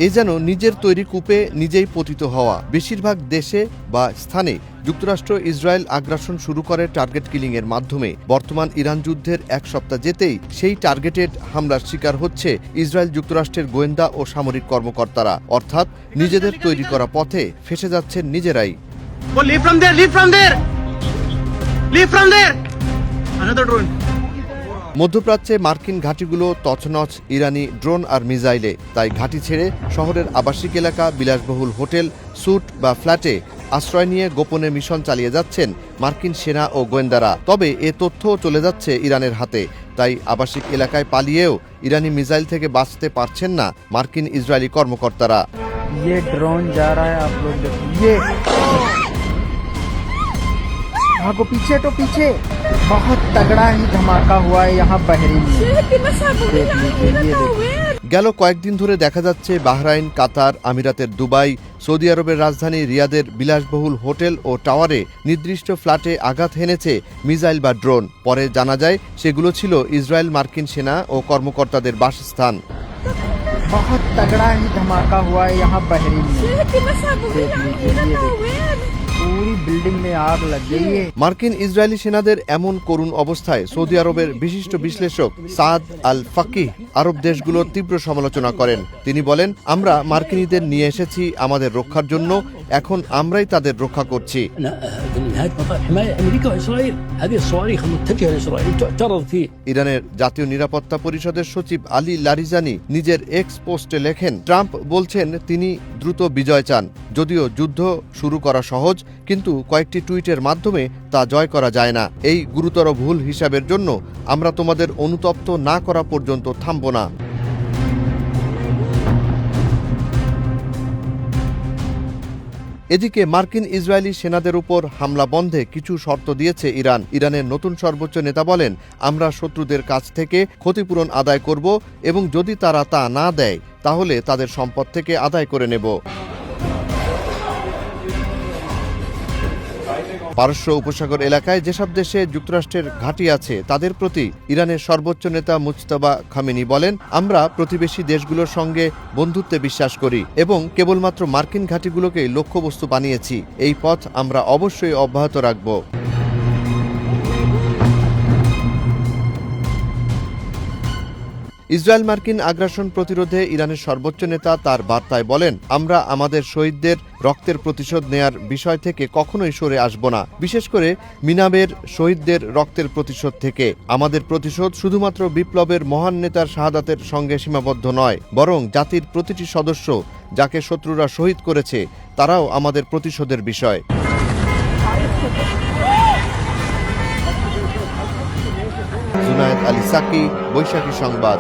এ যেন নিজের তৈরি কূপে নিজেই পতিত হওয়া। বেশিরভাগ দেশে বা স্থানে যুক্তরাষ্ট্র ইসরায়েল আগ্রাসন শুরু করে টার্গেট কিলিংয়ের মাধ্যমে। বর্তমান ইরান যুদ্ধের এক সপ্তাহ যেতেই সেই টার্গেটেড হামলার শিকার হচ্ছে ইসরায়েল যুক্তরাষ্ট্রের গোয়েন্দা ও সামরিক কর্মকর্তারা, অর্থাৎ নিজেদের তৈরি করা পথে ফেসে যাচ্ছেন নিজেরাই। মধ্যপ্রাচ্যে মার্কিন ঘাঁটিগুলো তছনছ ইরানি ড্রোন আর মিসাইলে। তাই ঘাঁটি ছেড়ে শহরের আবাসিক এলাকা, বিলাসবহুল হোটেল, স্যুট বা ফ্ল্যাটে আশ্রয় নিয়ে গোপনে মিশন চালিয়ে যাচ্ছেন মার্কিন সেনা ও গোয়েন্দারা। তবে এ তথ্যও চলে যাচ্ছে ইরানের হাতে। তাই আবাসিক এলাকায় পালিয়েও ইরানি মিসাইল থেকে বাঁচতে পারছেন না মার্কিন ইসরায়েলি কর্মকর্তারা। ये ड्रोन जा रहा है, आप लोग देखिए, भागो पीछे तो पीछे। बहुत तगड़ा ही धमाका हुआ है यहाँ बहरीन में। গেল কয়েকদিন ধরে দেখা যাচ্ছে বাহরাইন, কাতার, আমিরাতের দুবাই, সৌদি আরবের রাজধানী রিয়াদের বিলাসবহুল হোটেল ও টাওয়ারে নির্দিষ্ট ফ্ল্যাটে আঘাত হেনেছে মিসাইল বা ড্রোন। পরে জানা যায় সেগুলো ছিল ইসরায়েল মার্কিন সেনা ও কর্মকর্তাদের বাসস্থান। बहुत तगड़ा ही धमाका हुआ है यहाँ बहरीन में। पूरी बिल्डिंग में आग लग गई है। মার্কিন ইসরায়েলি সেনাদের এমন করুণ অবস্থায় সৌদি আরবের বিশিষ্ট বিশ্লেষক সাদ আল ফাকিহ আরব দেশগুলোর তীব্র সমালোচনা করেন। তিনি বলেন, আমরা মার্কিনীদের নিয়ে এসেছি আমাদের রক্ষার জন্য, এখন আমরাই তাদের রক্ষা করছি। ইরানের জাতীয় নিরাপত্তা পরিষদের সচিব আলী লারিজানি নিজের এক্স পোস্টে লেখেন, ট্রাম্প বলছেন তিনি দ্রুত বিজয় চান। যদিও যুদ্ধ শুরু করা সহজ, কিন্তু কয়েকটি টুইটের মাধ্যমে তা জয় করা যায় না। এই গুরুতর ভুল হিসাবের জন্য আমরা তোমাদের অনুতপ্ত না করা পর্যন্ত থামব না। এদিকে মার্কিন ইসরায়েলি সেনাদের উপর হামলা বন্ধে কিছু শর্ত দিয়েছে ইরান। ইরানের নতুন সর্বোচ্চ নেতা বলেন, আমরা শত্রুদের কাছ থেকে ক্ষতিপূরণ আদায় করব এবং যদি তারা তা না দেয় তাহলে তাদের সম্পদ থেকে আদায় করে নেব। পারস্য উপসাগর এলাকায় যেসব দেশে যুক্তরাষ্ট্রের ঘাঁটি আছে তাদের প্রতি ইরানের সর্বোচ্চ নেতা মুজতবা খামেনি বলেন, আমরা প্রতিবেশী দেশগুলোর সঙ্গে বন্ধুত্বে বিশ্বাস করি এবং কেবলমাত্র মার্কিন ঘাঁটিগুলোকেই লক্ষ্যবস্তু বানিয়েছি। এই পথ আমরা অবশ্যই অব্যাহত রাখব। ইসরায়েল মার্কিন আগ্রাসন প্রতিরোধে ইরানের সর্বোচ্চ নেতা তার বার্তায় বলেন, আমরা আমাদের শহীদদের রক্তের প্রতিশোধ নেয়ার বিষয় থেকে কখনোই সরে আসব না, বিশেষ করে মিনাবের শহীদদের রক্তের প্রতিশোধ থেকে। আমাদের প্রতিশোধ শুধুমাত্র বিপ্লবের মহান নেতার শাহাদাতের সঙ্গে সীমাবদ্ধ নয়, বরং জাতির প্রতিটি সদস্য যাকে শত্রুরা শহীদ করেছে তারাও আমাদের প্রতিশোধের বিষয়। জুনায়েদ আলী সাকি, বৈশাখী সংবাদ।